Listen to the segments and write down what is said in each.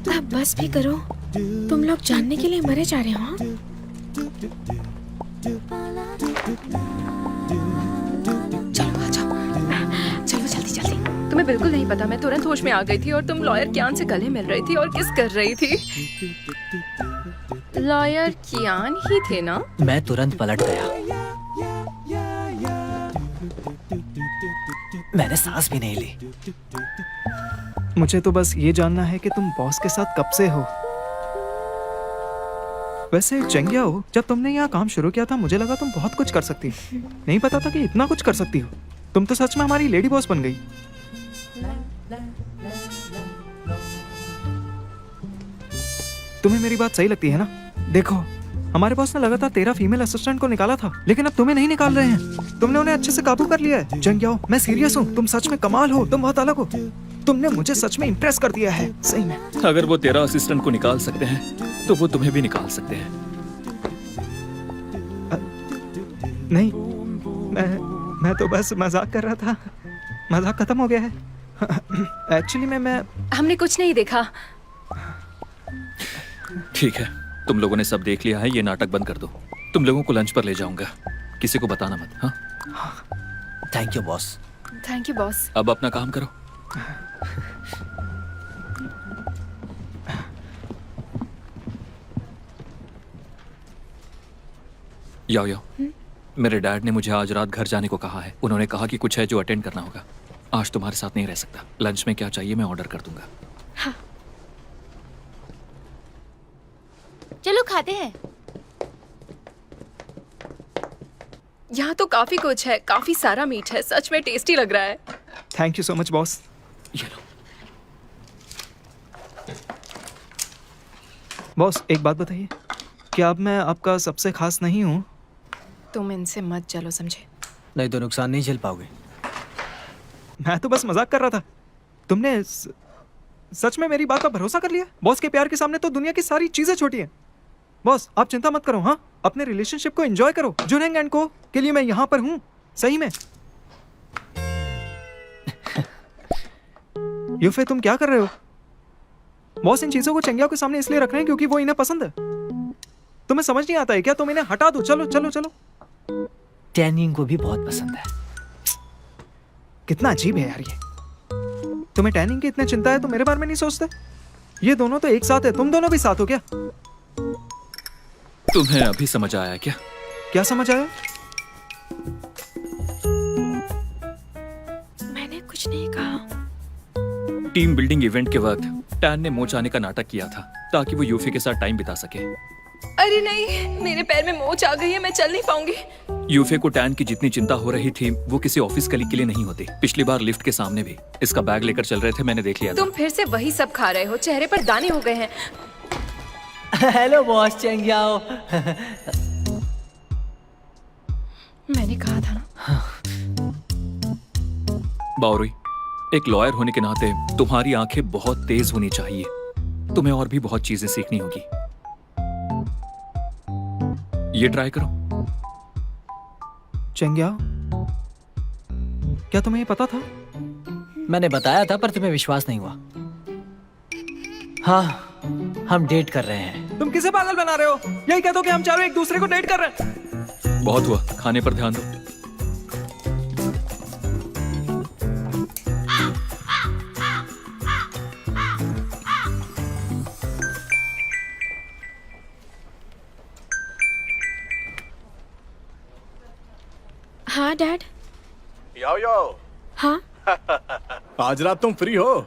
अब बस भी करो, तुम लोग जानने के लिए मरे जा रहे हो। हाँ? चलो आ जाओ, चलो जल्दी जल्दी। तुम्हें बिल्कुल नहीं पता, मैं तुरंत होश में आ गई थी और तुम लॉयर कियान से गले मिल रही थी और किस कर रही थी। लॉयर कियान ही थे ना? मैं तुरंत पलट गया। मैंने सांस भी नहीं ली। मुझे तो बस ये जानना है कि तुम बॉस के साथ कब से हो। वैसे चंगिया हो, जब तुमने यहाँ काम शुरू किया था मुझे लगा तुम बहुत कुछ कर सकती हो। नहीं पता था कि इतना कुछ कर सकती हो। तुम तो सच में हमारी लेडी बॉस बन गई। तुम्हें मेरी बात सही लगती है ना? देखो, हमारे बॉस ने लगातार 13 फीमेल असिस्टेंट को निकाला था, लेकिन अब तुम्हें नहीं निकाल रहे हैं। तुमने उन्हें अच्छे से काबू कर लिया है। चंगिया, मैं सीरियस हूँ, तुम सच में कमाल हो, तुम बहुत अलग हो। तुमने मुझे सच में इम्प्रेस कर दिया है, सही में। अगर वो 13 असिस्टेंट को निकाल सकते हैं तो वो तुम्हें भी निकाल सकते हैं। नहीं, मैं तो बस मजाक कर रहा था। मजाक खत्म हो गया है। एक्चुअली मैं हमने कुछ नहीं देखा। ठीक है, तुम लोगों ने सब देख लिया है, ये नाटक बंद कर दो। तुम लोगों को लंच पर ले जाऊंगा, किसी को बताना मत। हाँ, thank you boss. Thank you boss. अब अपना काम करो। याओ याओ, मेरे डैड ने मुझे आज रात घर जाने को कहा है। उन्होंने कहा कि कुछ है जो अटेंड करना होगा। आज तुम्हारे साथ नहीं रह सकता। लंच में क्या चाहिए मैं ऑर्डर कर दूंगा। हाँ। चलो खाते हैं। यहाँ तो काफी कुछ है, काफी सारा मीट है, सच में टेस्टी लग रहा है। Thank you so much boss. ये लो। बॉस, एक बात बताइए, क्या अब मैं आपका सबसे खास नहीं हूँ? तुम इनसे मत चलो, समझे? नहीं तो नुकसान नहीं झेल पाओगे। मैं तो बस मजाक कर रहा था। तुमने सच में मेरी बात पर भरोसा कर लिया? बॉस के प्यार के सामने तो दुनिया की सारी चीजें छोटी हैं। बॉस, आप चिंता मत करो। हाँ, अपने रिलेशनशिप को एंजॉय करो। जुनेंग एंड को के लिए मैं यहाँ पर हूँ, सही में। यूफे, तुम क्या कर रहे हो? बॉस इन चीजों को चंगिया के सामने इसलिए रख रहे हैं क्योंकि वो इन्हें पसंद है। तुम्हें समझ नहीं आता है क्या? तुम इन्हें हटा दो। चलो चलो चलो। टैनिंग को भी बहुत पसंद है। कितना अजीब है यार ये। तुम्हें टैनिंग की इतनी चिंता है तो मेरे बारे में नहीं सोचते? ये दोनों तो एक साथ है। तुम दोनों भी साथ हो क्या? तुम्हें अभी समझ आया क्या? क्या समझ आया? मैंने कुछ नहीं कहा। टीम बिल्डिंग इवेंट के वक्त टैन ने मोच आने का नाटक किया था ताकि वो यूफी के साथ टाइम बिता सके। अरे नहीं, मेरे पैर में मोच आ गई है, मैं चल नहीं पाऊंगी। यूफे को टैन की जितनी चिंता हो रही थी वो किसी ऑफिस कलीग के लिए नहीं होती। पिछली बार लिफ्ट के सामने भी इसका बैग लेकर चल रहे थे, मैंने देख लिया था। तुम फिर से वही सब खा रहे हो, चेहरे पर दाने हो गए हैं। हेलो बॉस चंगियाओ। मैंने कहा था ना। बावरी, एक लॉयर होने के नाते तुम्हारी आंखें बहुत तेज होनी चाहिए। तुम्हें और भी बहुत चीजें सीखनी होगी। ये ट्राई करो। चंगिया, क्या तुम्हें ये पता था? मैंने बताया था पर तुम्हें विश्वास नहीं हुआ। हाँ, हम डेट कर रहे हैं। तुम किसे पागल बना रहे हो? यही कह दो कि हम चारों एक दूसरे को डेट कर रहे हैं। बहुत हुआ, खाने पर ध्यान दो। हाँ डैड। याओ याओ। हाँ आज रात तुम फ्री हो?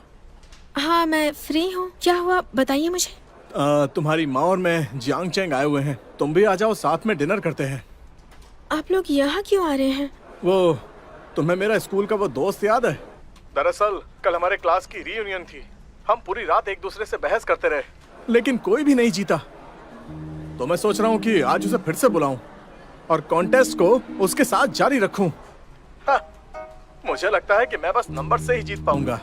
हाँ, मैं फ्री हूँ। क्या हुआ बताइए मुझे। तुम्हारी माँ और मैं जियांग चेंग आए हुए हैं। तुम भी आ जाओ, साथ में डिनर करते हैं। आप लोग यहाँ क्यों आ रहे हैं? वो तुम्हें मेरा स्कूल का वो दोस्त याद है? दरअसल कल हमारे क्लास की रीयूनियन थी। हम पूरी रात एक दूसरे से बहस करते रहे, लेकिन कोई भी नहीं जीता। तो मैं सोच रहा हूँ कि आज उसे फिर से बुलाऊं और कॉन्टेस्ट को उसके साथ जारी रखूं। हाँ, मुझे लगता है कि मैं बस नंबर से ही जीत पाऊंगा।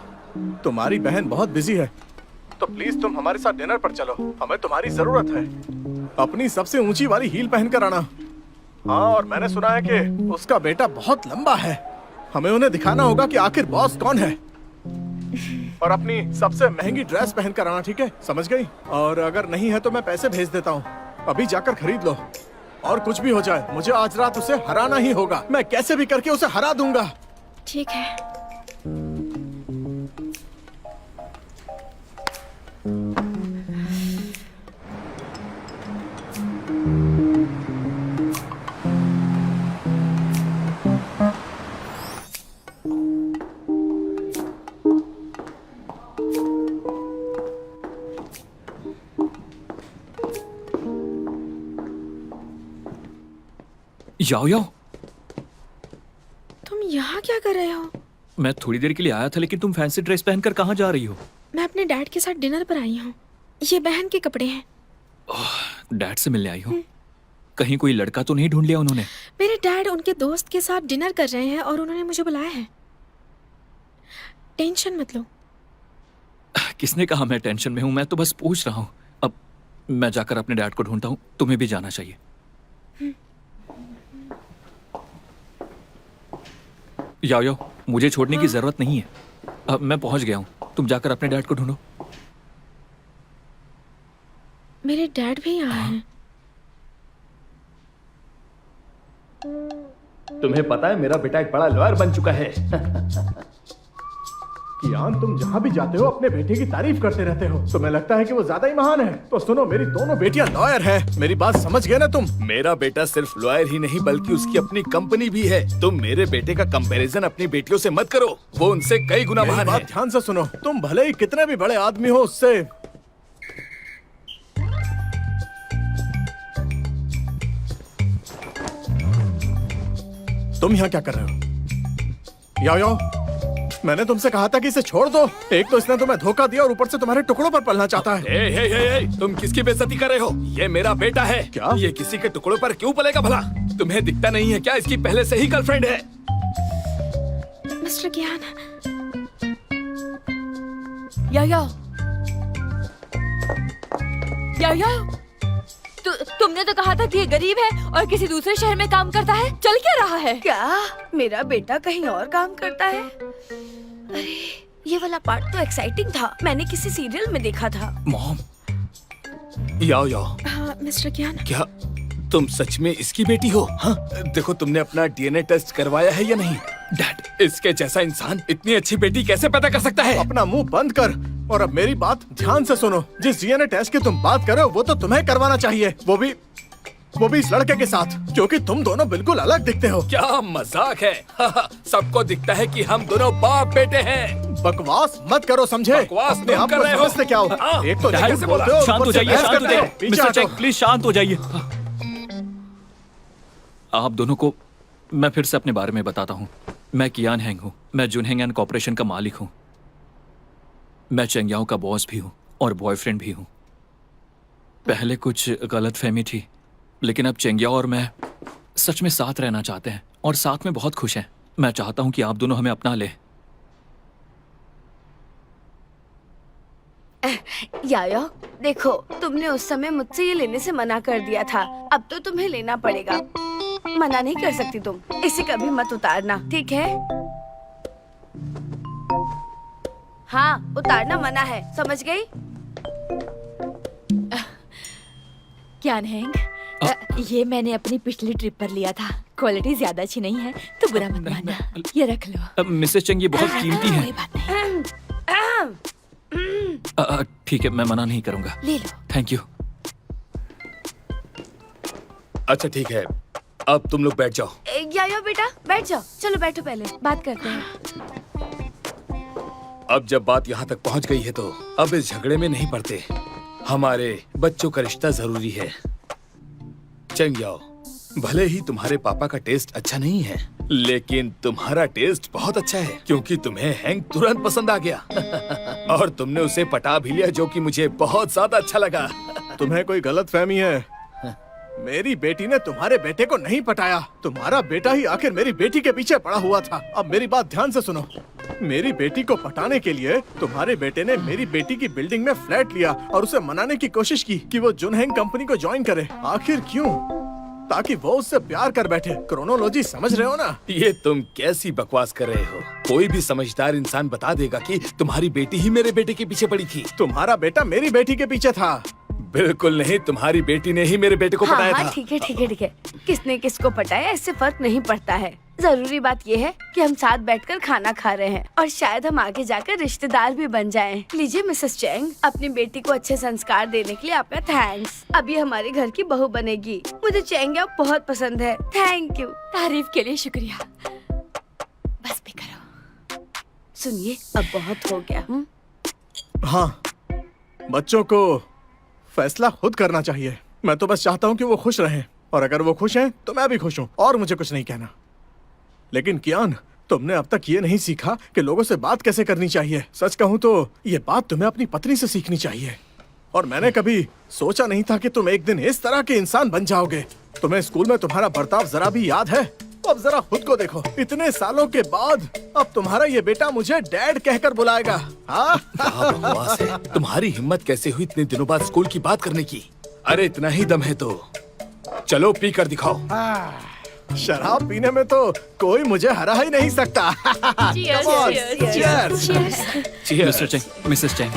तुम्हारी बहन बहुत बिजी है। तो प्लीज तुम हमारे साथ डिनर पर चलो, हमें तुम्हारी जरूरत है। अपनी सबसे ऊंची वाली हील पहन कर आना। हाँ, और मैंने सुना है कि उसका बेटा बहुत लंबा है। हमें उन्हें दिखाना होगा कि आखिर बॉस कौन है। और अपनी सबसे महंगी ड्रेस पहन कर आना, ठीक है? समझ गई? और अगर नहीं है तो मैं पैसे भेज देता हूँ, अभी जाकर खरीद लो। और कुछ भी हो जाए, मुझे आज रात उसे हराना ही होगा। मैं कैसे भी करके उसे हरा दूंगा। ठीक है। याओ याओ, तुम यहाँ क्या कर रहे हो? मैं थोड़ी देर के लिए आया था, लेकिन तुम फैंसी ड्रेस पहनकर कहाँ जा रही हो? मैं अपने डैड के साथ डिनर पर आई हूँ। ये बहन के कपड़े हैं। डैड से मिलने आई हो? कहीं कोई लड़का तो नहीं ढूंढ लिया उन्होंने? मेरे डैड उनके दोस्त के साथ डिनर कर रहे हैं और उन्होंने मुझे बुलाया है। टेंशन मत लो। किसने कहा मैं टेंशन में हूँ? मैं तो बस पूछ रहा हूँ। अब मैं जाकर अपने डैड को ढूंढता हूँ, तुम्हें भी जाना चाहिए। याओ याओ, मुझे छोड़ने की जरूरत नहीं है। अब मैं पहुंच गया हूँ, तुम जाकर अपने डैड को ढूंढो। मेरे डैड भी यहाँ हैं। तुम्हें पता है मेरा बेटा एक बड़ा लॉयर बन चुका है। कियान, तुम जहाँ भी जाते हो अपने बेटे की तारीफ करते रहते हो। तुम्हें लगता है कि वो ज्यादा ही महान है। तो सुनो, मेरी दोनों बेटियां लॉयर है। मेरी बात समझ गए ना तुम? मेरा बेटा सिर्फ लॉयर ही नहीं बल्कि उसकी अपनी कंपनी भी है। तुम मेरे बेटे का कंपैरिजन अपनी बेटियों से मत करो, वो उनसे कई गुना मेरी महान है। बात ध्यान से सुनो, तुम भले ही कितने भी बड़े आदमी हो, उससे तुम यहाँ क्या कर रहे हो? याओ याओ, मैंने तुमसे कहा था कि इसे छोड़ दो। एक तो इसने तुम्हें धोखा दिया और ऊपर से तुम्हारे टुकड़ों पर पलना चाहता है। तुम किसकी बेइज्जती कर रहे हो? ये मेरा बेटा है। क्या? ये किसी के टुकड़ों पर क्यों पलेगा भला? तुम्हें दिखता नहीं है क्या इसकी पहले से ही गर्लफ्रेंड है? मिस्टर ज्ञान, तुमने तो कहा था कि ये गरीब है और किसी दूसरे शहर में काम करता है। चल क्या रहा है? क्या मेरा बेटा कहीं और काम करता है? अरे, ये वाला पार्ट तो एक्साइटिंग था। मैंने किसी सीरियल में देखा था। मॉम, याओ याओ, हाँ मिस्टर ज्ञान। क्या तुम सच में इसकी बेटी हो? हाँ, देखो तुमने अपना डीएनए टेस्ट करवाया है या नहीं? डैड, इसके जैसा इंसान इतनी अच्छी बेटी कैसे पैदा कर सकता है? अपना मुंह बंद कर और अब मेरी बात ध्यान से सुनो। जिस डीएनए टेस्ट की तुम बात कर रहे हो वो तो तुम्हें करवाना चाहिए, वो भी इस लड़के के साथ, क्योंकि तुम दोनों बिल्कुल अलग दिखते हो। क्या मजाक है? सबको दिखता है कि हम दोनों बाप बेटे हैं। बकवास मत करो, समझे? बकवास अपने तुम आप कर को रहे हो। समझते क्या हो? हाँ, एक तो डैड, जैसे बोलते हो, शांत हो ऊपर से जाइए, बहस शांत हो करते हो। जाइए। पीछे मिस्टर हटो। चेक, प्लीज शांत हो जाइए। आप दोनों को मैं फिर से अपने बारे में बताता हूँ। मैं कियान हैंग हूँ। मैं जुनहेंग एंड कॉर्पोरेशन का मालिक हूँ। मैं चेंगयाओ का बॉस भी हूँ और बॉयफ्रेंड भी हूँ। पहले कुछ गलतफहमी थी, लेकिन अब चेंगयाओ और मैं सच में साथ रहना चाहते हैं और साथ में बहुत खुश हैं। मैं चाहता हूँ कि आप दोनों हमें अपना लें। यायो, देखो, तुमने उस समय मुझसे ये लेने से मना कर दिया था। अब तो तुम्हें लेना पड़ेगा। मना नहीं कर सकती तुम। इसे कभी मत उतारना, ठीक है? हाँ, उतारना मना है, समझ गई? ज्ञान हैंग, ये मैंने अपनी पिछली ट्रिप पर लिया था। क्वालिटी ज्यादा अच्छी नहीं है तो बुरा मत मानना। ये रख लो। मिसेस चेंग, ये बहुत कीमती है। कोई बात नहीं, ठीक है, मैं मना नहीं करूंगा। ले लो। Thank you. अच्छा ठीक है, अब तुम लोग बैठ जाओ। यायो बेटा, बैठ जाओ। चलो बैठो, पहले बात करते हैं। अब जब बात यहाँ तक पहुँच गई है तो अब इस झगड़े में नहीं पड़ते। हमारे बच्चों का रिश्ता जरूरी है। चेंगयाओ, भले ही तुम्हारे पापा का टेस्ट अच्छा नहीं है, लेकिन तुम्हारा टेस्ट बहुत अच्छा है, क्योंकि तुम्हें हैंग तुरंत पसंद आ गया। और तुमने उसे पटा भी लिया, जो कि मुझे बहुत ज्यादा अच्छा लगा। तुम्हें कोई गलतफहमी है। मेरी बेटी ने तुम्हारे बेटे को नहीं पटाया। तुम्हारा बेटा ही आखिर मेरी बेटी के पीछे पड़ा हुआ था। अब मेरी बात ध्यान से सुनो। मेरी बेटी को पटाने के लिए तुम्हारे बेटे ने मेरी बेटी की बिल्डिंग में फ्लैट लिया और उसे मनाने की कोशिश की कि वो जुनहेंग कंपनी को ज्वाइन करे। आखिर क्यों? ताकि वो उससे प्यार कर बैठे। क्रोनोलॉजी समझ रहे हो ना? ये तुम कैसी बकवास कर रहे हो? कोई भी समझदार इंसान बता देगा कि तुम्हारी बेटी ही मेरे बेटे के पीछे पड़ी थी। तुम्हारा बेटा मेरी बेटी के पीछे था। बिल्कुल नहीं, तुम्हारी बेटी ने ही मेरे बेटे को हाँ पटाया हाँ था। ठीक है ठीक है ठीक है। किसने किसको पटाया इससे फर्क नहीं पड़ता है। जरूरी बात ये है कि हम साथ बैठकर खाना खा रहे हैं और शायद हम आगे जाकर रिश्तेदार भी बन जाएं। लीजिए मिसेस चैंग, अपनी बेटी को अच्छे संस्कार देने के लिए आपका थैंक्स। अब ये हमारे घर की बहू बनेगी। मुझे चैंग आप बहुत पसंद है। Thank you. तारीफ के लिए शुक्रिया। बस भी करो। सुनिए, अब बहुत हो गया। हाँ, बच्चों को फैसला खुद करना चाहिए। मैं तो बस चाहता हूँ कि वो खुश रहें, और अगर वो खुश हैं तो मैं भी खुश हूँ और मुझे कुछ नहीं कहना। लेकिन कियान, तुमने अब तक ये नहीं सीखा कि लोगों से बात कैसे करनी चाहिए। सच कहूँ तो ये बात तुम्हें अपनी पत्नी से सीखनी चाहिए। और मैंने कभी सोचा नहीं था कि तुम एक दिन इस तरह के इंसान बन जाओगे। तुम्हें स्कूल में तुम्हारा बर्ताव जरा भी याद है? अब जरा खुद को देखो। इतने सालों के बाद अब तुम्हारा ये बेटा मुझे डैड कहकर बुलाएगा। हाँ? क्या बकवास है? तुम्हारी हिम्मत कैसे हुई इतने दिनों बाद स्कूल की बात करने की? अरे इतना ही दम है तो चलो पी कर दिखाओ। शराब पीने में तो कोई मुझे हरा ही नहीं सकता। Cheers, Come on, cheers, cheers. Mister Chang, Mrs Chang,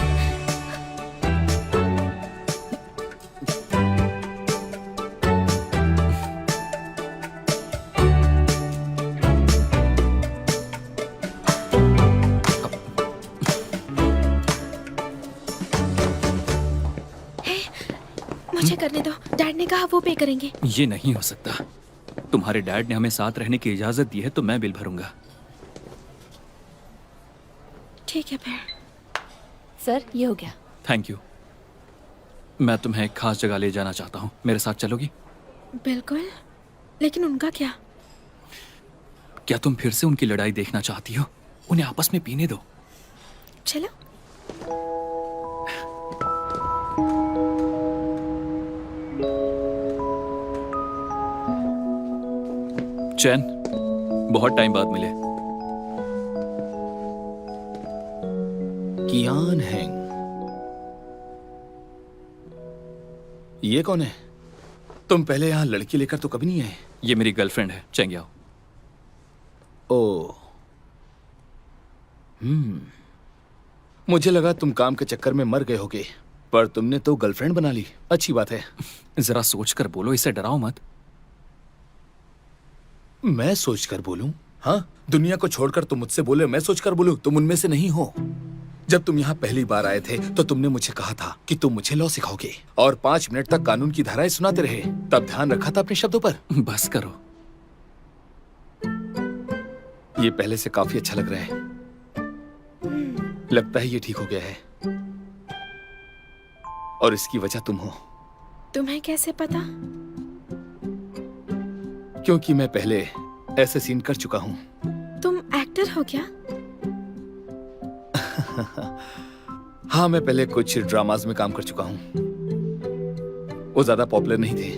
मुझे करने दो। डैड ने कहा वो पे करेंगे। ये नहीं हो सकता। तुम्हारे डैड ने हमें साथ रहने की इजाजत दी है तो मैं बिल भरूंगा। ठीक है फिर। सर, ये हो गया। Thank you. मैं तुम्हें एक खास जगह ले जाना चाहता हूँ, मेरे साथ चलोगी? बिल्कुल, लेकिन उनका क्या? क्या तुम फिर से उनकी लड़ाई देखना चाहती हो? उन्हें आपस में पीने दो। चलो। चैन, बहुत टाइम बाद मिले। कियान हैंग, ये कौन है? तुम पहले यहाँ लड़की लेकर तो कभी नहीं आए। ये मेरी गर्लफ्रेंड है, चेंग्याओ। ओ, मुझे लगा तुम काम के चक्कर में मर गए होगे, पर तुमने तो गर्लफ्रेंड बना ली। अच्छी बात है। जरा सोचकर बोलो, इसे डराओ मत। मैं सोचकर बोलूं? हाँ, दुनिया को छोड़कर तुम मुझसे बोले मैं सोचकर बोलूं? तुम उनमें से नहीं हो। जब तुम यहाँ पहली बार आए थे तो तुमने मुझे कहा था कि तुम मुझे लॉ सिखाओगे और 5 मिनट तक कानून की धाराएं सुनाते रहे। तब ध्यान रखा था अपने शब्दों पर? बस करो। ये पहले से काफी अच्छा लग रहा है। लगता है ये ठीक हो गया है और इसकी वजह तुम हो। तुम्हें कैसे पता? क्योंकि मैं पहले ऐसे सीन कर चुका हूं। तुम एक्टर हो क्या? हाँ, मैं पहले कुछ ड्रामाज में काम कर चुका हूं। वो ज्यादा पॉपुलर नहीं थे।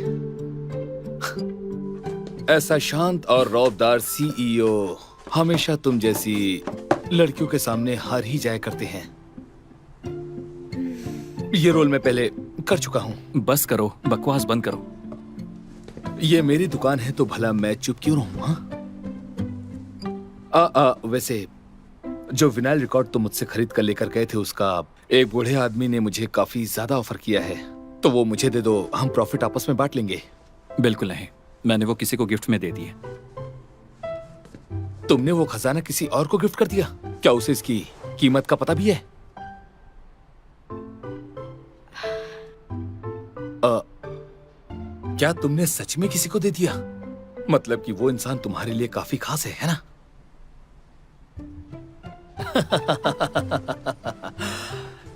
ऐसा शांत और रौबदार सीईओ हमेशा तुम जैसी लड़कियों के सामने हार ही जाया करते हैं। ये रोल मैं पहले कर चुका हूं। बस करो, बकवास बंद करो। ये मेरी दुकान है तो भला मैं चुप क्यों रहूं? हाँ, वैसे जो विनाइल रिकॉर्ड तुम मुझसे खरीद कर लेकर गए थे उसका एक बूढ़े आदमी ने मुझे काफी ज्यादा ऑफर किया है, तो वो मुझे दे दो, हम प्रॉफिट आपस में बांट लेंगे। बिल्कुल नहीं, मैंने वो किसी को गिफ्ट में दे दिए। तुमने वो खजाना किसी और को गिफ्ट कर दिया? क्या उसे इसकी कीमत का पता भी है? क्या तुमने सच में किसी को दे दिया? मतलब कि वो इंसान तुम्हारे लिए काफी खास है ना?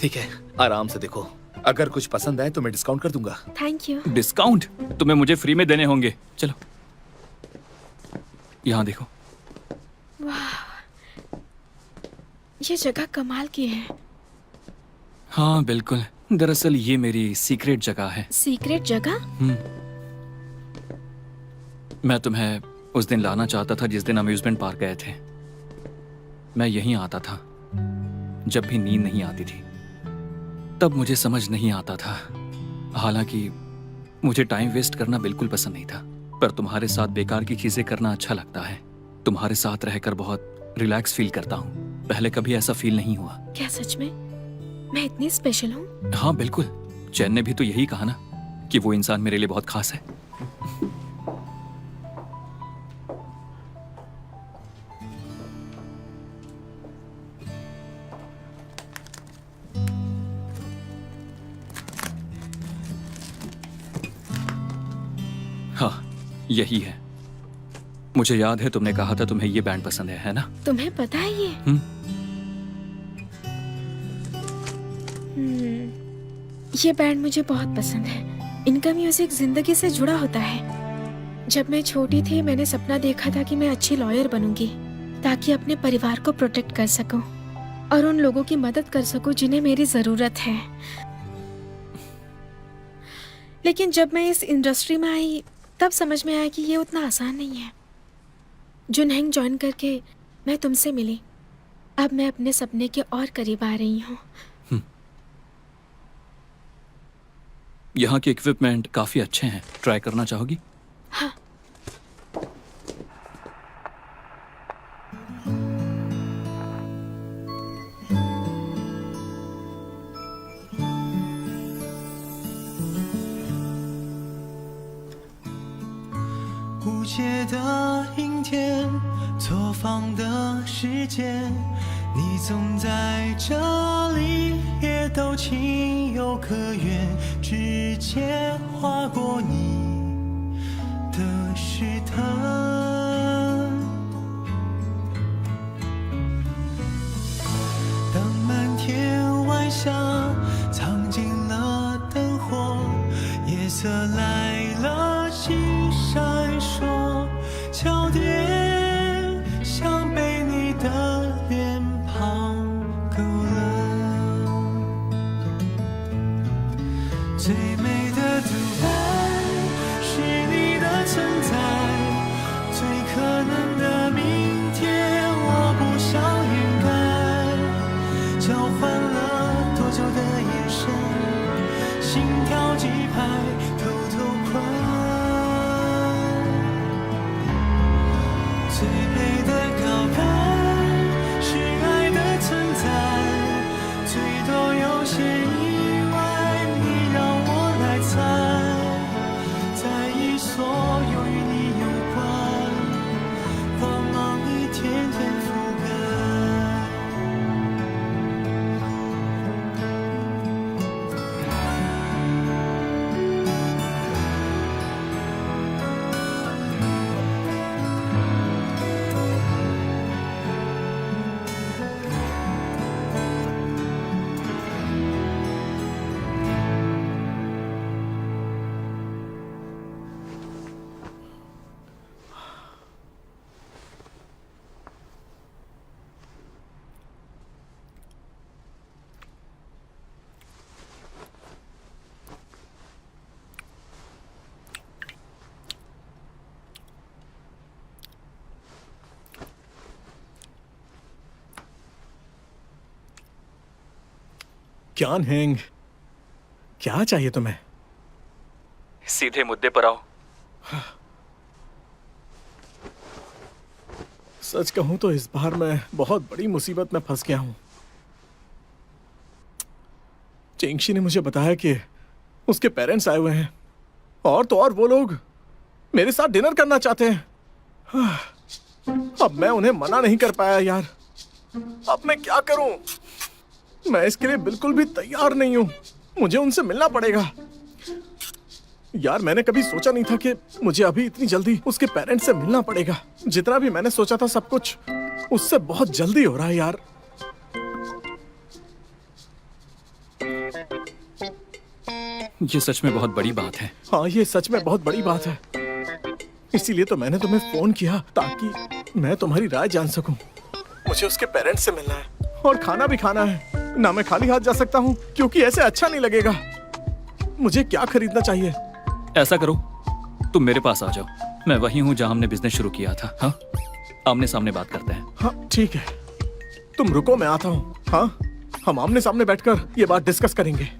ठीक है, आराम से देखो। अगर कुछ पसंद आए तो मैं डिस्काउंट कर दूंगा। Thank you. डिस्काउंट तुम्हें मुझे फ्री में देने होंगे। चलो यहाँ देखो। ये जगह कमाल की है। हाँ बिल्कुल, दरअसल ये मेरी सीक्रेट जगह है। सीक्रेट जगह? मैं तुम्हें उस दिन लाना चाहता था जिस दिन अम्यूजमेंट पार्क गए थे। मैं यहीं आता था जब भी नींद नहीं आती थी। तब मुझे समझ नहीं आता था। हालांकि मुझे टाइम वेस्ट करना बिल्कुल पसंद नहीं था, पर तुम्हारे साथ बेकार की चीजें करना अच्छा लगता है। तुम्हारे साथ रहकर बहुत रिलैक्स फील करता हूँ। पहले कभी ऐसा फील नहीं हुआ। क्या सच में मैं इतनी स्पेशल हूँ? हाँ बिल्कुल। चैन ने भी तो यही कहा ना कि वो इंसान मेरे लिए बहुत खास है। हाँ यही है। मुझे याद है तुमने कहा था तुम्हें ये बैंड पसंद है ना? तुम्हें पता है ये? ये बैंड मुझे बहुत पसंद है। इनका म्यूजिक जिंदगी से जुड़ा होता है। जब मैं छोटी थी मैंने सपना देखा था कि मैं अच्छी लॉयर बनूंगी ताकि अपने परिवार को प्रोटेक्ट कर सकूं और उन लोगों की मदद कर सकूं जिन्हें मेरी जरूरत है। लेकिन जब मैं इस इंडस्ट्री में आई तब समझ में आया कि ये उतना आसान नहीं है। जुनहेंग ज्वाइन करके मैं तुमसे मिली। अब मैं अपने सपने के और करीब आ रही हूँ। यहाँ के इक्विपमेंट काफी अच्छे हैं। ट्राई करना चाहोगी? हाँ।你总在这里，也都情有可原，指尖划过你的湿疼。当满天晚霞藏进了灯火，夜色来了，星闪烁，焦点像被你的脸勾勒。最美的独白是你的存在，最可能的明天我不想掩盖。交换了多久的眼神，心跳几拍，偷偷困。最美的告白是爱的存在，最多有些意外，你让我来猜，在意所有与你有关，光芒一天天覆盖。क्यान हेंग, क्या चाहिए तुम्हें? सीधे मुद्दे पर आओ। सच कहूं तो इस बार मैं बहुत बड़ी मुसीबत में फंस गया हूं। चेंगशी ने मुझे बताया कि उसके पेरेंट्स आए हुए हैं और तो और वो लोग मेरे साथ डिनर करना चाहते हैं। अब मैं उन्हें मना नहीं कर पाया यार। अब मैं क्या करूं? मैं इसके लिए बिल्कुल भी तैयार नहीं हूं। मुझे उनसे मिलना पड़ेगा। यार मैंने कभी सोचा नहीं था कि मुझे अभी इतनी जल्दी उसके पेरेंट्स से मिलना पड़ेगा। जितना भी मैंने सोचा था सब कुछ उससे बहुत जल्दी हो रहा है यार। ये सच में बहुत बड़ी बात है। हाँ ये सच में बहुत बड़ी बात है। इसीलिए तो मैंने तुम्हें फोन किया ताकि मैं तुम्हारी राय जान सकूं। मुझे उसके पेरेंट्स से मिलना है और खाना भी खाना है। ना मैं खाली हाथ जा सकता हूँ क्योंकि ऐसे अच्छा नहीं लगेगा। मुझे क्या खरीदना चाहिए? ऐसा करो तुम मेरे पास आ जाओ। मैं वही हूँ जहाँ हमने बिजनेस शुरू किया था। हाँ आमने सामने बात करते हैं। हाँ ठीक है। तुम रुको, मैं आता हूँ। हाँ, हम आमने सामने बैठकर ये बात डिस्कस करेंगे।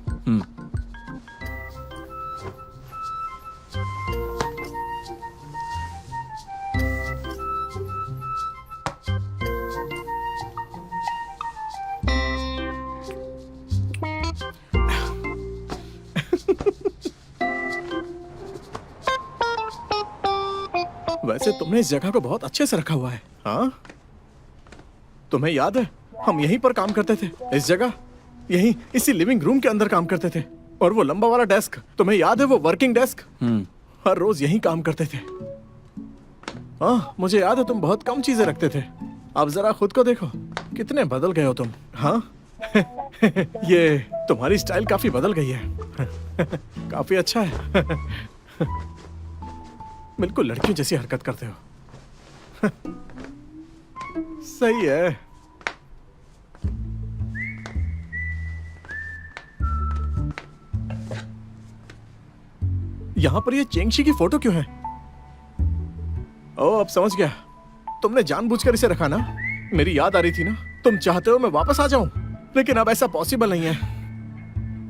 वैसे तुमने इस जगह को बहुत अच्छे से रखा हुआ है। हाँ, तुम्हें याद है हम यहीं पर काम करते थे, इस जगह, यहीं इसी लिविंग रूम के अंदर काम करते थे। और वो लंबा वाला डेस्क, तुम्हें याद है, वो वर्किंग डेस्क, हर रोज यहीं काम करते थे। हाँ, मुझे याद है तुम बहुत कम चीजें रखते थे। अब जरा खुद को देखो, कितने बदल गए हो तुम। हाँ ये तुम्हारी स्टाइल काफी बदल गई है। काफी अच्छा है। बिल्कुल लड़कियों जैसी हरकत करते हो। सही है। यहां पर ये चेंगशी की फोटो क्यों है? ओ, अब समझ गया। तुमने जानबूझकर इसे रखा ना? मेरी याद आ रही थी ना, तुम चाहते हो मैं वापस आ जाऊं, लेकिन अब ऐसा पॉसिबल नहीं है।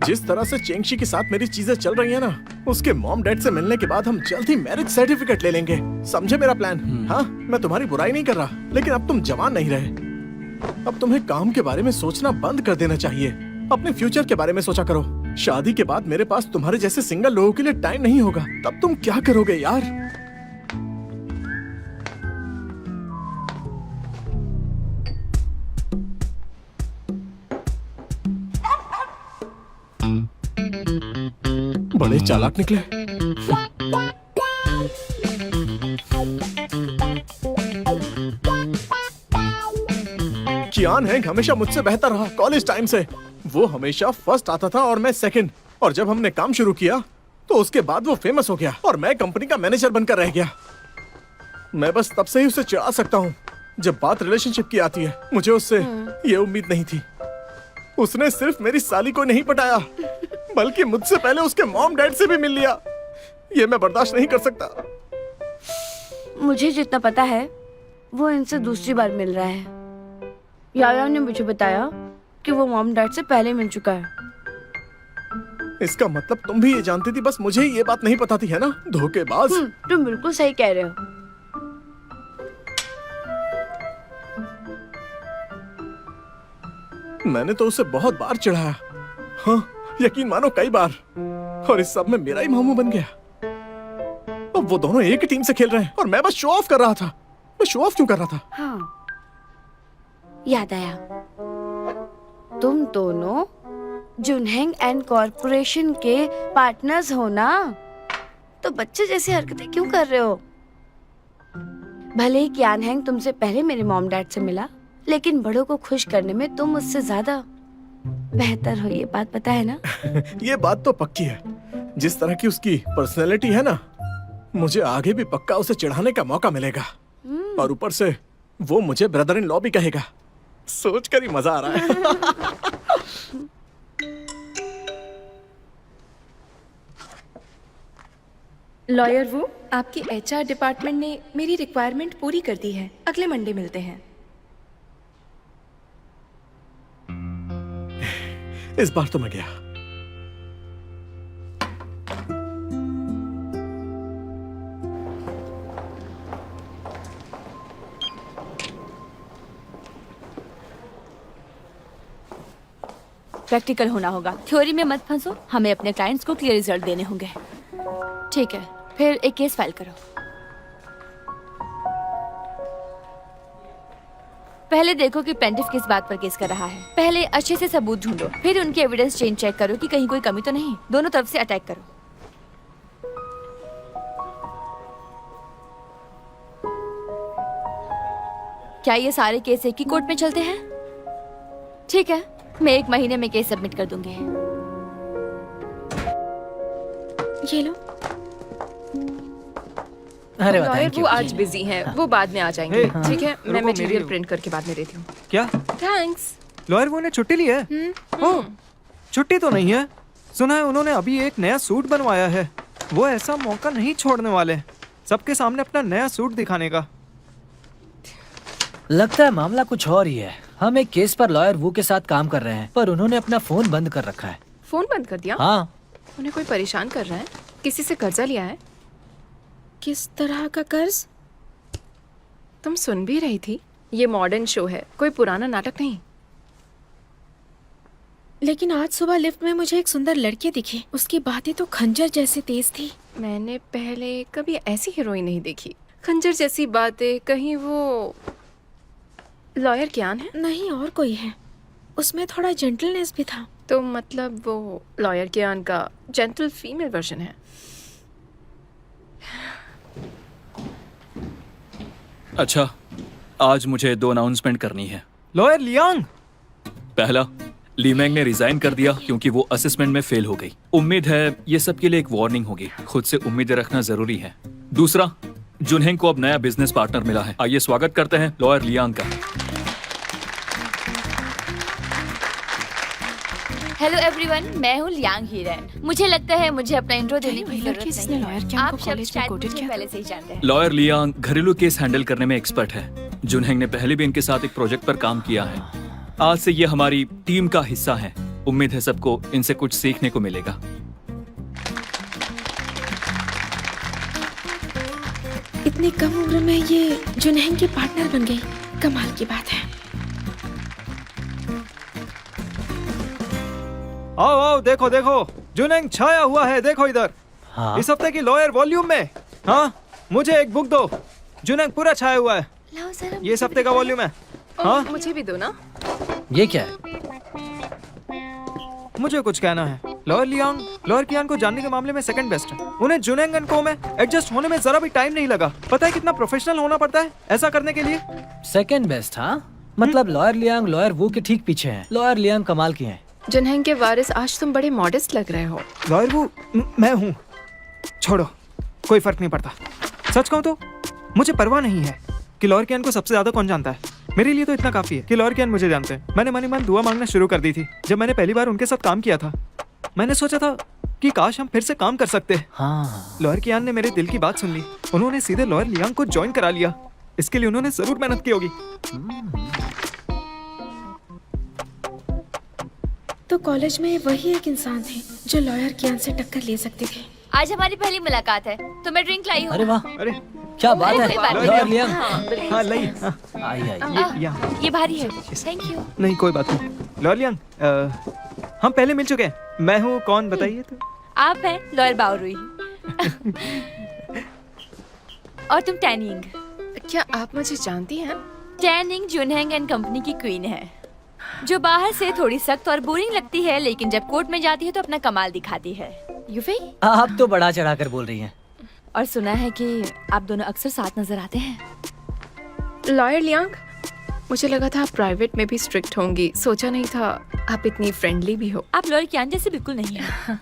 जिस तरह से चेंगशी के साथ मेरी चीजें चल रही हैं ना, उसके मॉम डैड से मिलने के बाद हम जल्द ही मैरिज सर्टिफिकेट ले लेंगे। समझे मेरा प्लान? हाँ, मैं तुम्हारी बुराई नहीं कर रहा, लेकिन अब तुम जवान नहीं रहे। अब तुम्हें काम के बारे में सोचना बंद कर देना चाहिए। अपने फ्यूचर के बारे में सोचा करो। शादी के बाद मेरे पास तुम्हारे जैसे सिंगल लोगों के लिए टाइम नहीं होगा। तब तुम क्या करोगे यार? बड़े चालाक निकले। कियान हैंक हमेशा मुझसे बेहतर रहा कॉलेज टाइम से। वो हमेशा फर्स्ट आता था और मैं सेकंड। और जब हमने काम शुरू किया तो उसके बाद वो फेमस हो गया और मैं कंपनी का मैनेजर बनकर रह गया। मैं बस तब से ही उसे चिढ़ा सकता हूँ जब बात रिलेशनशिप की आती है। मुझे उससे ये उम्मीद नहीं थी। उसने सिर्फ मेरी साली को नहीं पटाया, बल्कि मुझसे पहले उसके मॉम डैड से भी मिल लिया। ये मैं बर्दाश्त नहीं कर सकता। मुझे जितना पता है वो इनसे दूसरी बार मिल रहा है। याया ने मुझे बताया कि वो मॉम डैड से पहले मिल चुका है। इसका मतलब तुम भी ये जानती थी, बस मुझे ही ये बात नहीं पता थी, है ना? धोखेबाज। तुम बिल्कुल सही कह रहे हो। मैंने तो उसे बहुत बार चिढ़ाया। हाँ, यकीन मानो कई बार। और इस सब में मेरा ही मामू बन गया। अब वो दोनों एक ही टीम से खेल रहे हैं और मैं बस शो ऑफ कर रहा था। मैं शो ऑफ क्यों कर रहा था? हाँ, याद आया। तुम दोनों जुनहेंग एंड कॉर्पोरेशन के पार्टनर्स हो ना, तो बच्चे जैसी हरकतें क्यों कर रहे हो? भले ही कियान हैंग तुमसे पहले मेरे मॉम डैड से मिला, लेकिन बड़ों को खुश करने में तुम मुझसे ज्यादा बेहतर हो, ये बात पता है ना? ये बात तो पक्की है। जिस तरह की उसकी पर्सनैलिटी है ना, मुझे आगे भी पक्का उसे चिढ़ाने का मौका मिलेगा। और ऊपर से वो मुझे ब्रदर इन लॉ भी कहेगा। सोचकर ही मजा आ रहा है। लॉयर वो आपके एचआर डिपार्टमेंट ने मेरी रिक्वायरमेंट पूरी कर दी है। अगले मंडे मिलते हैं। इस बार तो मैं गया। प्रैक्टिकल होना होगा, थ्योरी में मत फंसो। हमें अपने क्लाइंट्स को क्लियर रिजल्ट देने होंगे। ठीक है, फिर एक केस फाइल करो। पहले देखो कि प्लेंटिफ किस बात पर केस कर रहा है। पहले अच्छे से सबूत ढूंढो, फिर उनके एविडेंस चेन चेक करो कि कहीं कोई कमी तो नहीं। दोनों तरफ से अटैक करो। क्या ये सारे केस एक ही कोर्ट में चलते हैं? ठीक है, मैं 1 महीने में केस सबमिट कर दूंगी। ये लो। अरे वाह, लॉयर थैंक वो यू। आज बिजी हैं, वो बाद में आ जाएंगे। हे, ठीक है, मैं रुको, मटेरियल मेरी- प्रिंट करके बाद में देती हूँ। क्या थैंक्स। लॉयर वो ने छुट्टी ली है? ओह, छुट्टी तो नहीं है। सुना है उन्होंने अभी एक नया सूट बनवाया है। वो ऐसा मौका नहीं छोड़ने वाले, सबके सामने अपना नया सूट दिखाने का। लगता है मामला कुछ और ही है। हम एक केस पर लॉयर वू के साथ काम कर रहे हैं, पर उन्होंने अपना फोन बंद कर रखा है। फोन बंद कर दिया? हाँ, उन्हें कोई परेशान कर रहा है? किसी से कर्जा लिया है? किस तरह का कर्ज? तुम सुन भी रही थी? ये मॉडर्न शो है, कोई पुराना नाटक नहीं। लेकिन आज सुबह लिफ्ट में मुझे एक सुंदर लड़की दिखी। उसकी बातें तो खंजर जैसी तेज थी। मैंने पहले कभी ऐसी हीरोइन नहीं देखी। खंजर जैसी बातें, कहीं वो लॉयर कियान है? नहीं, और कोई है। उसमें थोड़ा जेंटलनेस भी था। तो मतलब वो लॉयर कियान का जेंटल फीमेल वर्जन है। अच्छा, आज मुझे 2 अनाउंसमेंट करनी है। लॉयर लियांग, पहला, लीमेंग ने रिजाइन कर दिया क्योंकि वो असेसमेंट में फेल हो गई। उम्मीद है ये सबके लिए एक वार्निंग होगी। खुद से उम्मीदें रखना जरूरी है। दूसरा, जुनहेंग को अब नया बिजनेस पार्टनर मिला है। आइए स्वागत करते हैं लॉयर लियांग का। हेलो एवरीवन, मैं हूँ लियांग हीरेन। मुझे लगता है मुझे अपना इंट्रो देने की जरूरत नहीं है। आप सब शायद मुझे पहले से ही जानते हैं। लॉयर लियांग घरेलू केस हैंडल करने में एक्सपर्ट है। जुनहेंग ने पहले भी इनके साथ एक प्रोजेक्ट पर काम किया है। आज से ये हमारी टीम का हिस्सा है। उम्मीद है सबको इनसे कुछ सीखने को मिलेगा। इतनी कम उम्र में ये जुनहेंग की पार्टनर बन गई, कमाल की बात है। आओ आओ, देखो देखो, जुनहेंग छाया हुआ है, देखो इधर। हाँ। इस हफ्ते की लॉयर वॉल्यूम में। हाँ, मुझे एक बुक दो। जुनहेंग पूरा छाया हुआ है। ये इस हफ्ते का वॉल्यूम है। हाँ, मुझे भी दो ना। ये क्या है? मुझे कुछ कहना है। लॉयर लियांग लॉयर कियान को जानने के मामले में सेकंड बेस्ट है। उन्हें जुनहेंग एंड को में एडजस्ट होने में जरा भी टाइम नहीं लगा। पता है कितना प्रोफेशनल होना पड़ता है ऐसा करने के लिए? Second best? हाँ, मतलब लॉयर लियांग लॉयर वू के ठीक पीछे हैं। लॉयर लियांग कमाल की हैं। जुनहेंग के वारिस, आज तुम बड़े मॉडेस्ट लग रहे हो। लॉयर वो मैं हूँ। छोड़ो, कोई फर्क नहीं पड़ता। सच कहूँ तो मुझे परवाह नहीं है कि लॉयर कियान को सबसे ज्यादा कौन जानता है। मेरे लिए तो इतना काफी है कि लॉयर कियान मुझे जानते हैं। मैंने मन ही मन दुआ मांगना शुरू कर दी थी जब मैंने पहली बार उनके साथ काम किया था। मैंने सोचा था कि काश हम फिर से काम कर सकते हैं। हाँ, लॉयर कियान ने मेरे दिल की बात सुन ली। उन्होंने सीधे लॉयर लियांग को ज्वाइन करा लिया। इसके लिए उन्होंने जरूर मेहनत की होगी। तो कॉलेज में वही एक इंसान थे जो लॉयर कियान से टक्कर ले सकते थे। आज हमारी पहली मुलाकात है तो मैं ड्रिंक लाई हूँ। अरे वाह, अरे क्या बात है। कोई बात नहीं। लॉयर लियांग, हाँ लाइए। हाँ, आइए आइए। यहाँ ये भारी है। Thank you. नहीं, कोई बात नहीं। लॉयर लियांग, हम पहले मिल चुके हैं। मैं हूँ कौन बताइए तो? आप हैं लॉयर बाओरुई और तुम टैनिंग। क्या आप मुझे जानती हैं? टैनिंग जुनहेंग एंड कंपनी की क्वीन है, जो बाहर से थोड़ी सख्त और बोरिंग लगती है, लेकिन जब कोर्ट में जाती है तो अपना कमाल दिखाती है। यूफी, आप तो बढ़ा चढ़ा कर बोल रही हैं। और सुना है कि आप दोनों अक्सर साथ नजर आते हैं। लॉयर लियांग, मुझे लगा था आप प्राइवेट में भी स्ट्रिक्ट होंगी। सोचा नहीं था आप इतनी फ्रेंडली भी हो। आप लॉयर कियान जैसे बिल्कुल नहीं हो।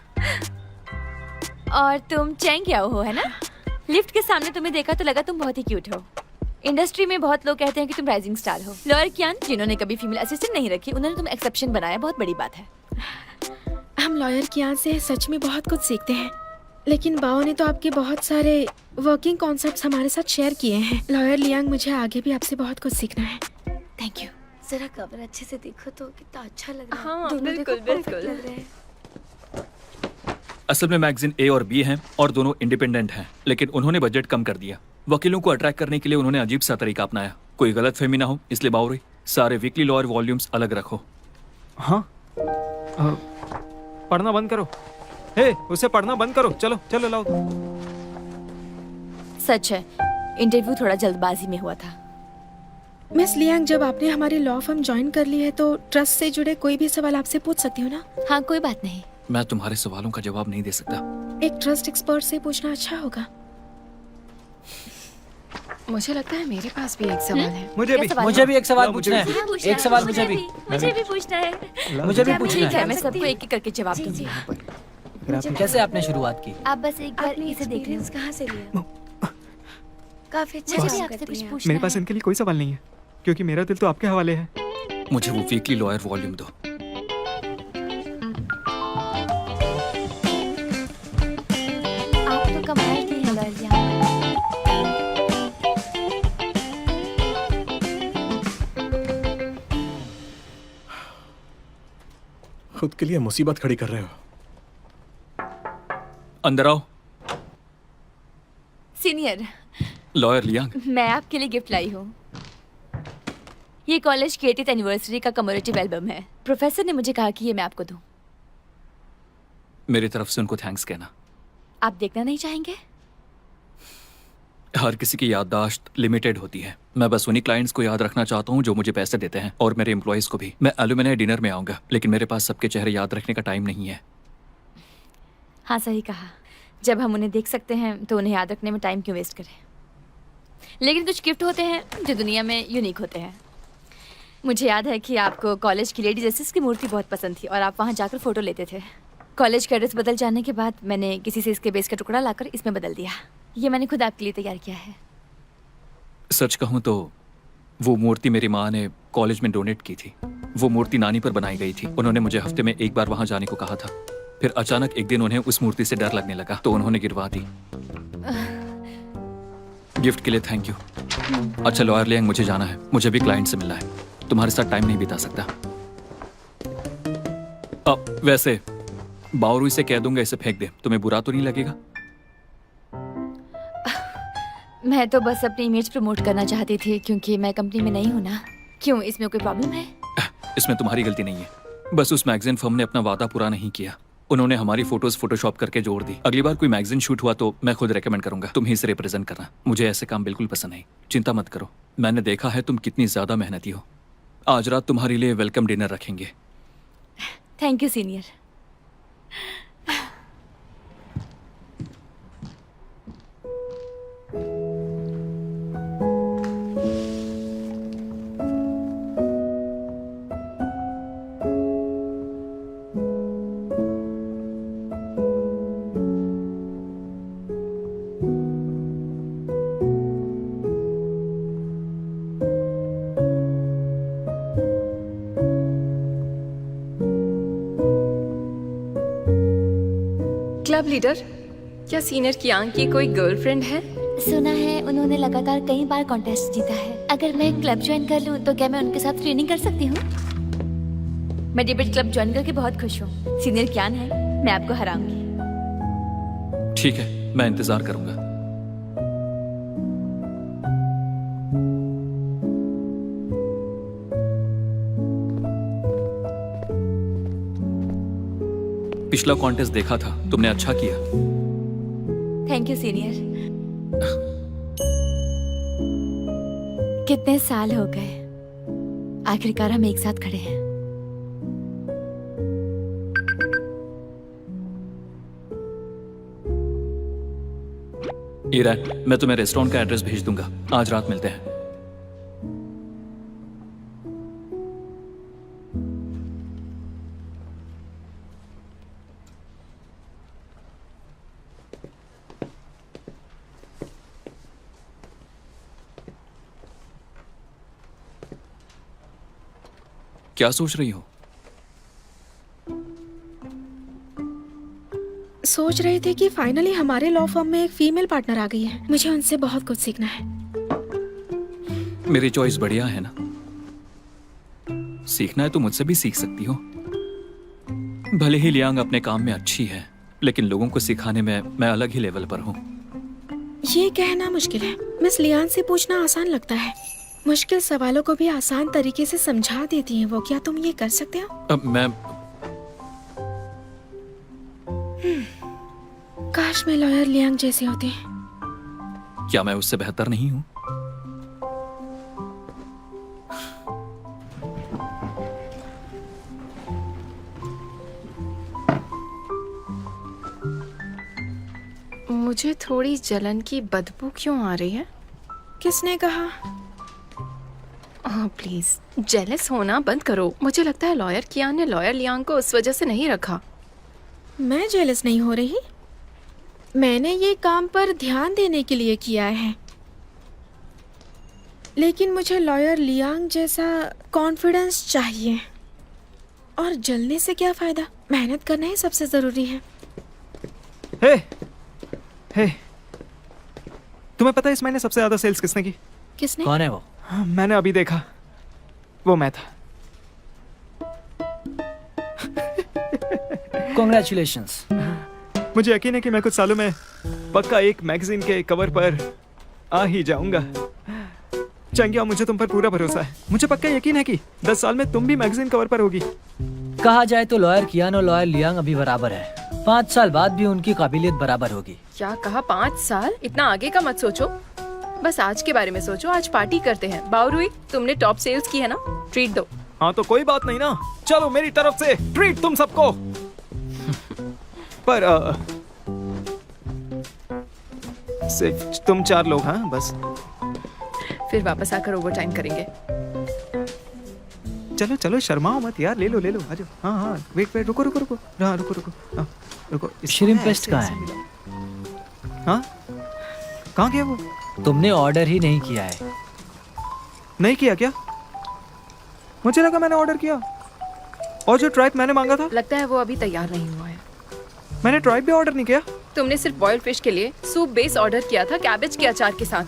और तुम चैंग याओ हो, है ना? लिफ्ट के सामने तुम्हें देखा तो लगा तुम बहुत ही क्यूट हो। इंडस्ट्री में बहुत लोग कहते हैं कि तुम राइजिंग स्टार हो। लॉयर कियान, जिन्होंने कभी फीमेल असिस्टेंट नहीं रखी, उन्होंने तुम एक्सेप्शन बनाया, बहुत बड़ी बात है। हम लॉयर कियान से सच में बहुत कुछ सीखते हैं, लेकिन बाओ ने तो आपके बहुत सारे वर्किंग कॉन्सेप्ट्स हमारे साथ शेयर किए हैं। लॉयर लियांग, मुझे आगे भी आपसे बहुत कुछ सीखना है। Thank you. जरा कवर अच्छे से देखो तो कितना अच्छा लग रहा है। हाँ, दोनों बिल्कुल, देखो perfect बिल्कुल। लग रहे हैं। असल में मैगजीन ए और बी हैं और दोनों इंडिपेंडेंट हैं, लेकिन उन्होंने बजट कम कर दिया। वकीलों को अट्रैक्ट करने के लिए उन्होंने अजीब सा तरीका अपनाया। कोई गलत फहमी ना हो इसलिए बाउरी, सारे वीकली लॉयर वॉल्यूम्स अलग रखो। हाँ, पढ़ना बंद करो। हे, उसे पढ़ना बंद करो। चलो चलो लाओ। सच है, इंटरव्यू थोड़ा जल्दबाजी में हुआ था। मिस लियांग, जब आपने हमारी लॉ फर्म ज्वाइन कर ली है तो ट्रस्ट से जुड़े कोई भी सवाल आपसे पूछ सकती हूँ ना? हाँ, कोई बात नहीं। मैं तुम्हारे सवालों का जवाब नहीं दे सकता। एक ट्रस्ट एक्सपर्ट से पूछना अच्छा होगा। मुझे लगता है मेरे पास भी एक सवाल है। मुझे भी। मुझे भी एक सवाल ला, मुझे पूछना भी। है। एक सवाल मुझे भी पूछना है। मुझे भी ठीक पूछना है, है। मैं सबको एक एक करके जवाब दूंगी। कैसे आपने शुरुआत की? आप बस एक बार आपने इसे देख एक्सपीरियंस कहाँ से लिया? काफी अच्छा मुझे भी काम आपसे करती कुछ हैं। पूछना मेरे पास है। इनके लिए कोई सवाल नहीं है क्योंकि मेरा दिल तो आपके हवाले है। मुझे वो वीकली लॉयर वॉल्यूम दो। आप तो कमाल की हैं लॉयर लियांग। खुद के लिए मुसीबत खड़ी कर रहे हो। अंदर आओ। सीनियर, लॉयर लियांग, मैं आपके लिए गिफ्ट लाई हूँ। ये कॉलेज की 80th एनिवर्सरी का कमेमोरेटिव एल्बम है। प्रोफेसर ने मुझे कहा कि ये मैं आपको दूं। मेरी तरफ से उनको थैंक्स कहना। आप देखना नहीं चाहेंगे? हर किसी की याददाश्त लिमिटेड होती है। मैं बस उन्हीं क्लाइंट्स को याद रखना चाहता हूँ जो मुझे पैसे देते हैं, और मेरे एम्प्लॉयज को भी। मैं एलुमिनाई डिनर में आऊंगा, लेकिन मेरे पास सबके चेहरे याद रखने का टाइम नहीं है। हाँ, सही कहा। जब हम उन्हें देख सकते हैं तो उन्हें याद रखने में टाइम क्यों वेस्ट करें। लेकिन कुछ गिफ्ट होते हैं जो दुनिया में यूनिक होते हैं। मुझे याद है कि आपको कॉलेज की लेडी जस्टिस की मूर्ति बहुत पसंद थी और आप वहाँ जाकर फ़ोटो लेते थे। कॉलेज का एड्रेस बदल जाने के बाद मैंने किसी से इसके बेस का टुकड़ा लाकर इसमें बदल दिया। ये मैंने खुद आपके लिए तैयार किया है। सच कहूँ तो वो मूर्ति मेरी माँ ने कॉलेज में डोनेट की थी। वो मूर्ति नानी पर बनाई गई थी। उन्होंने मुझे हफ्ते में एक बार वहाँ जाने को कहा था। फिर अचानक एक दिन उन्हें उस मूर्ति से डर लगने लगा, तो उन्होंने गिरवा दी। गिफ्ट के लिए थैंक यू। अच्छा लॉयर लियांग, मुझे जाना है। मुझे भी क्लाइंट से मिलना है। तुम्हारे साथ टाइम नहीं बिता सकता। अब वैसे बावरू से कह दूंगा इसे फेंक दे, तुम्हें बुरा तो नहीं लगेगा? मैं तो बस अपनी इमेज प्रमोट करना चाहती थी, क्योंकि मैं कंपनी में नहीं हूँ ना। क्यों, इसमें कोई प्रॉब्लम है? इसमें तुम्हारी गलती नहीं है। बस उस मैगजीन फर्म ने अपना वादा पूरा नहीं किया। उन्होंने हमारी फोटोज फोटोशॉप करके जोड़ दी। अगली बार कोई मैगजीन शूट हुआ तो मैं खुद रेकमेंड करूंगा। तुम ही इसे रिप्रेजेंट करना। मुझे ऐसे काम बिल्कुल पसंद नहीं। चिंता मत करो, मैंने देखा है तुम कितनी ज्यादा मेहनती हो। आज रात तुम्हारे लिए वेलकम डिनर रखेंगे। Thank you senior. Club leader, क्या सीनियर कियांग की कोई गर्लफ्रेंड है? सुना है उन्होंने लगातार कई बार कॉन्टेस्ट जीता है। अगर मैं क्लब ज्वाइन कर लूं तो क्या मैं उनके साथ ट्रेनिंग कर सकती हूँ? मैं डिबेट क्लब ज्वाइन करके बहुत खुश हूँ। सीनियर कियांग है, मैं आपको हराऊंगी। ठीक है, मैं इंतजार करूंगा। पिछला कॉन्टेस्ट देखा था, तुमने अच्छा किया। Thank you senior. कितने साल हो गए, आखिरकार हम एक साथ खड़े हैं। ईरान, मैं तुम्हें रेस्टोरेंट का एड्रेस भेज दूंगा। आज रात मिलते हैं। क्या सोच रही हो? सोच रहे थे कि फाइनली हमारे लॉ फर्म में एक फीमेल पार्टनर आ गई है। मुझे उनसे बहुत कुछ सीखना है। मेरी चॉइस बढ़िया है ना? सीखना है तो मुझसे भी सीख सकती हो। भले ही लियांग अपने काम में अच्छी है, लेकिन लोगों को सिखाने में मैं अलग ही लेवल पर हूँ। ये कहना मुश्किल है। मिस लियान से पूछना आसान लगता है। मुश्किल सवालों को भी आसान तरीके से समझा देती हैं वो। क्या तुम ये कर सकते हो? अब मैं काश मैं लॉयर लियांग जैसे होते। क्या मैं उससे बेहतर नहीं हूँ? मुझे थोड़ी जलन की बदबू क्यों आ रही है? किसने कहा? प्लीज जेलस होना बंद करो। मुझे लगता है लॉयर कियांग ने लॉयर लियांग को उस वजह से नहीं रखा। मैं जेलस नहीं हो रही। मैंने ये काम पर ध्यान देने के लिए किया है, लेकिन मुझे लॉयर लियांग जैसा कॉन्फिडेंस चाहिए। और जलने से क्या फायदा? मेहनत करना ही सबसे जरूरी है। हे, हे, तुम्हें पता है इस महीने सबसे ज्यादा सेल्स किसने की? किसने? कौन है वो? मैंने अभी देखा, वो मैं था। कॉन्ग्रेचुलेशंस। मुझे यकीन है कि मैं कुछ सालों में पक्का एक मैगजीन के कवर पर आ ही जाऊंगा। चंगिया, मुझे तुम पर पूरा भरोसा है। मुझे पक्का यकीन है कि 10 साल में तुम भी मैगजीन कवर पर होगी। कहा जाए तो लॉयर कियान और लॉयर लियांग अभी बराबर है। 5 साल बाद भी उनकी काबिलियत बराबर होगी। क्या कहा 5 साल? इतना आगे का मत सोचो, बस आज के बारे में सोचो। आज पार्टी करते हैं। बावरुई, तुमने टॉप सेल्स की है ना, ट्रीट दो। हाँ तो कोई बात नहीं ना, चलो मेरी तरफ से ट्रीट तुम सबको। पर सिर्फ तुम 4 लोग, हाँ बस। फिर वापस आकर ओवर टाइम करेंगे। चलो चलो, शर्माओ मत यार, ले लो आ जाओ। हाँ हाँ, वेट रुको हाँ रुको हाँ रुको। श्रिम्प पेस्ट कहाँ है? हाँ कहाँ गया वो? तुमने ऑर्डर ही नहीं किया है। नहीं किया क्या? मुझे लगा मैंने ऑर्डर किया। और जो ट्राइप मैंने मांगा था, लगता है वो अभी तैयार नहीं हुआ है। मैंने ट्राइप भी ऑर्डर नहीं किया। तुमने सिर्फ बॉइल्ड फिश के लिए सूप बेस ऑर्डर किया था, कैबेज के अचार के साथ।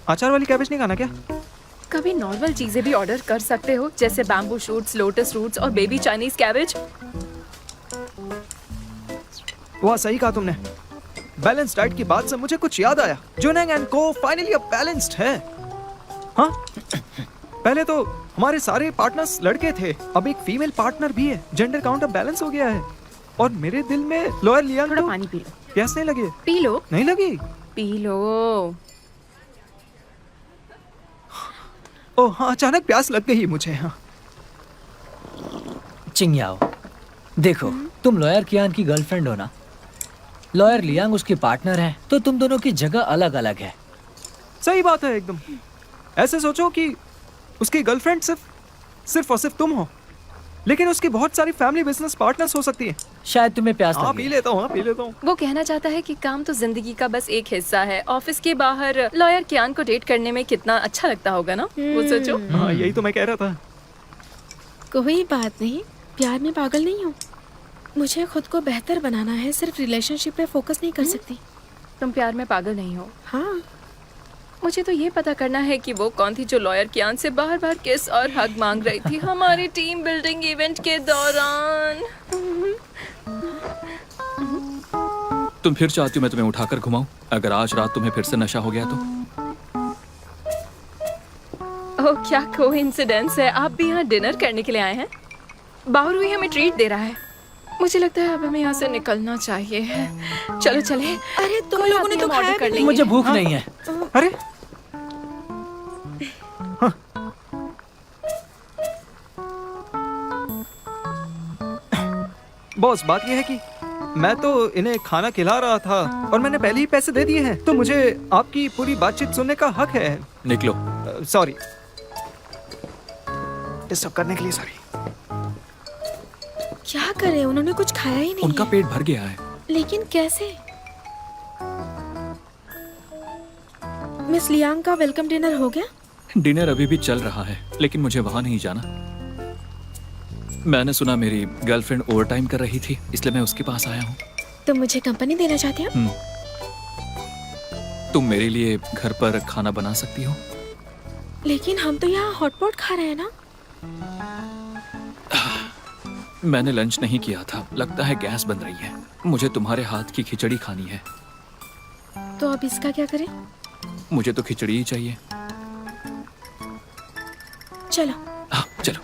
अचार वाली कैबेज नहीं खाना क्या? कभी नॉर्मल चीजें भी ऑर्डर कर सकते हो, जैसे बैम्बू शूट्स, लोटस रूट्स और बेबी चाइनीज कैबेज। वाह, सही कहा तुमने। बैलेंस डाइट की बात से मुझे कुछ याद आया। जुनैंग एंड को फाइनली अब बैलेंस्ड है। हाँ, पहले तो हमारे सारे पार्टनर्स लड़के थे, अब एक फीमेल पार्टनर भी है। जेंडर काउंट अब बैलेंस हो गया है। और मेरे दिल में लॉयर लियांग थोड़ा पानी पी लो। प्यास नहीं लगी? P low. नहीं लगी? P low. ओह हाँ, अचानक प्यास लग गई मुझे। हाँ चिंगयाओ, देखो तुम लॉयर कियान की गर्लफ्रेंड हो ना, लॉयर लियांग उसकी पार्टनर है, तो तुम दोनों की जगह अलग अलग है। सही बात है एकदम। ऐसे सोचो कि उसकी गर्लफ्रेंड सिर्फ और सिर्फ तुम हो, लेकिन उसकी बहुत सारी फैमिली बिजनेस पार्टनर्स हो सकती है। शायद तुम्हें प्यास हाँ लगी। पी लेता हूँ, हाँ पी लेता हूँ। वो कहना चाहता है कि काम तो जिंदगी का बस एक हिस्सा है। ऑफिस के बाहर लॉयर कियान को डेट करने में कितना अच्छा लगता होगा ना, वो सोचो। हाँ यही तो मैं कह रहा था। कोई बात नहीं, प्यार में पागल नहीं हूँ। मुझे खुद को बेहतर बनाना है, सिर्फ रिलेशनशिप पे फोकस नहीं कर सकती। तुम प्यार में पागल नहीं हो। हाँ, मुझे तो ये पता करना है कि वो कौन थी जो लॉयर कियान से बार बार किस और हग मांग रही थी हमारे टीम बिल्डिंग इवेंट के दौरान। तुम फिर चाहती हो मैं तुम्हें उठाकर घुमाऊं? अगर आज रात तुम्हें फिर से नशा हो गया तो? ओह क्या कोइंसिडेंस है, आप भी यहाँ डिनर करने के लिए आए हैं। बावरुई हमें ट्रीट दे रहा है। मुझे लगता है अब हमें यहाँ से निकलना चाहिए। चलो चले। अरे तुम कोई लोगों बात ने नहीं, तो हम ऑर्डर खाया कर भी लेंगे। मुझे भूख नहीं है। अरे हाँ। बॉस, बात यह है कि मैं तो इन्हें खाना खिला रहा था और मैंने पहले ही पैसे दे दिए हैं, तो मुझे आपकी पूरी बातचीत सुनने का हक है। निकलो। सॉरी, डिस्टर्ब करने के लिए सॉरी। क्या करे, उन्होंने कुछ खाया ही नहीं उनका है। पेट भर गया है। लेकिन कैसे? मिस लियांग का वेलकम डिनर हो गया? डिनर अभी भी चल रहा है, लेकिन मुझे वहां नहीं जाना। मैंने सुना मेरी गर्लफ्रेंड ओवरटाइम कर रही थी, इसलिए मैं उसके पास आया हूँ। तुम मुझे कंपनी देना चाहते हो? तुम मेरे लिए घर पर खाना बना सकती हो? लेकिन हम तो यहाँ हॉटपॉट खा रहे हैं ना। मैंने लंच नहीं किया था, लगता है गैस बन रही है। मुझे तुम्हारे हाथ की खिचड़ी खानी है। तो अब इसका क्या करें? मुझे तो खिचड़ी ही चाहिए। चलो। हाँ चलो।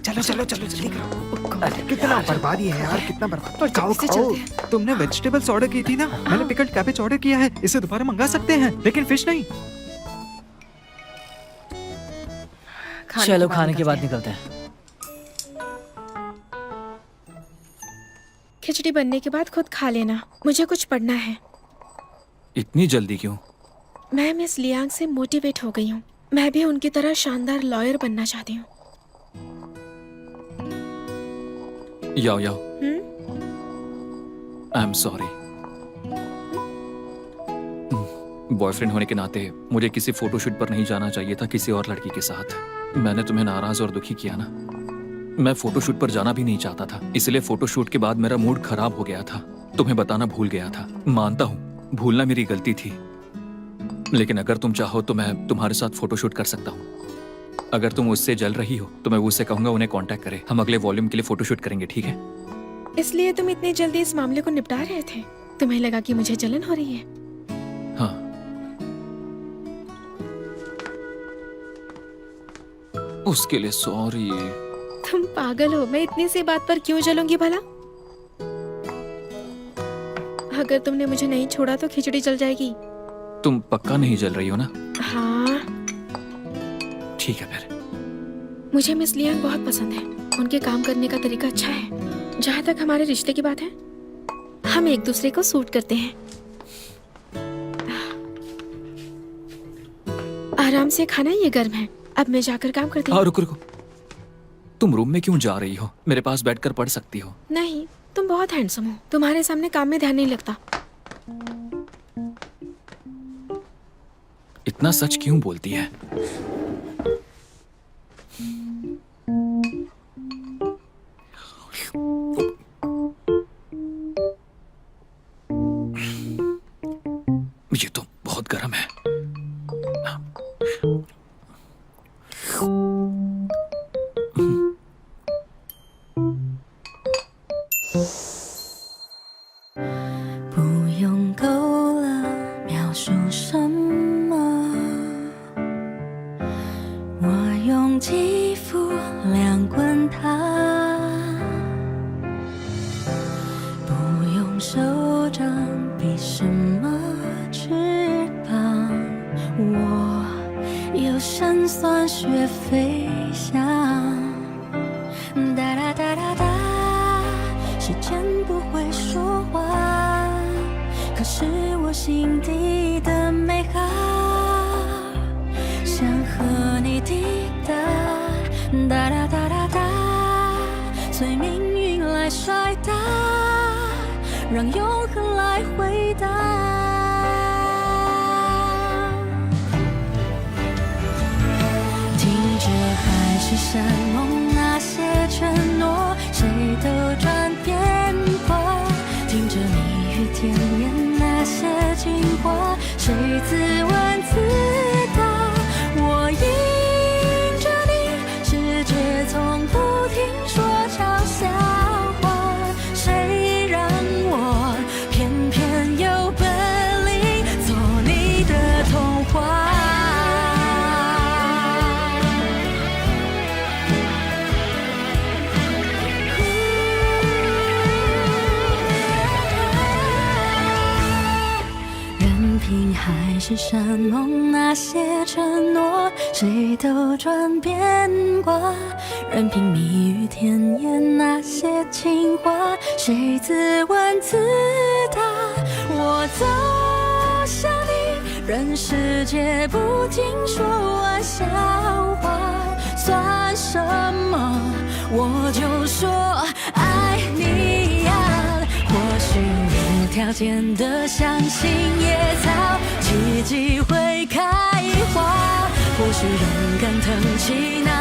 चलो चलो चलो जल्दी करो। कितना बर्बादी है यार, कितना बर्बाद। खाओ से खाओ। चलते तुमने वेजिटेबल्स ऑर्डर की थी ना, मैंने पिकल्ड कैबेज ऑर्डर किया है। इसे दोबारा मंगा सकते हैं, लेकिन फिश नहीं। चलो खाने के बाद निकलते हैं। खिचड़ी बनने के बाद खुद खा लेना, मुझे कुछ पढ़ना है। इतनी जल्दी क्यों? मैं मिस लियांग से मोटिवेट हो गई हूँ। मैं भी उनकी तरह शानदार लॉयर बनना चाहती हूँ। याओ याओ, आई एम सॉरी। बॉयफ्रेंड होने के नाते मुझे किसी फोटोशूट पर नहीं जाना चाहिए था किसी और लड़की के साथ। मैंने तुम्हें नाराज और दुखी किया ना। मैं फोटोशूट पर जाना भी नहीं चाहता था, इसलिए फोटोशूट के बाद मेरा मूड खराब हो गया था। तुम्हें बताना भूल गया था। मानता हूँ भूलना मेरी गलती थी, लेकिन अगर तुम चाहो तो मैं तुम्हारे साथ फोटोशूट कर सकता हूँ। अगर तुम उससे जल रही हो तो मैं उससे कहूंगा उन्हें कांटेक्ट करे। हम अगले वॉल्यूम के लिए फोटोशूट करेंगे, ठीक है? इसलिए तुम इतनी जल्दी इस मामले को निपटा रहे थे? तुम्हें लगा कि मुझे जलन हो रही है? हाँ। उसके लिए सॉरी। तुम पागल हो, मैं इतनी सी बात पर क्यों जलूंगी भला? अगर तुमने मुझे नहीं छोड़ा तो खिचड़ी जल जाएगी। तुम पक्का नहीं जल रही हो ना? हाँ। ठीक है फिर। मुझे मिस लियांग बहुत पसंद है। उनके काम करने का तरीका अच्छा है। जहाँ तक हमारे रिश्ते की बात है, हम एक दूसरे को सूट करते हैं। आराम से खाना, ये गर्म है। अब मैं जाकर काम करती हूँ। रुको रुको, तुम रूम में क्यों जा रही हो? मेरे पास बैठकर पढ़ सकती हो। नहीं, तुम बहुत हैंडसम हो। तुम्हारे सामने काम में ध्यान नहीं लगता। इतना सच क्यों बोलती है? ये तो बहुत गर्म है।不用够了描述什么，我用肌肤量滚它，不用手掌比什么翅膀，我有神算学飞翔，哒哒哒哒哒，时间不会说话，可是我心底的美好，想和你抵达，哒哒哒哒哒，随命运来甩打，让永恒来回答。听着海誓山盟那些承诺，谁都转变过，听着蜜语甜言那些情话，谁自问自答，我迎着你，世界从不停说嘲笑话，谁让我偏偏有本领做你的童话。任凭海誓山盟那些承诺，谁都转变过，任凭蜜语甜言那些情话，谁自问自答，我走向你，任世界不停说玩笑话，算什么？我就说爱你呀，或许无条件的相信野草奇迹会开花，或许勇敢腾起那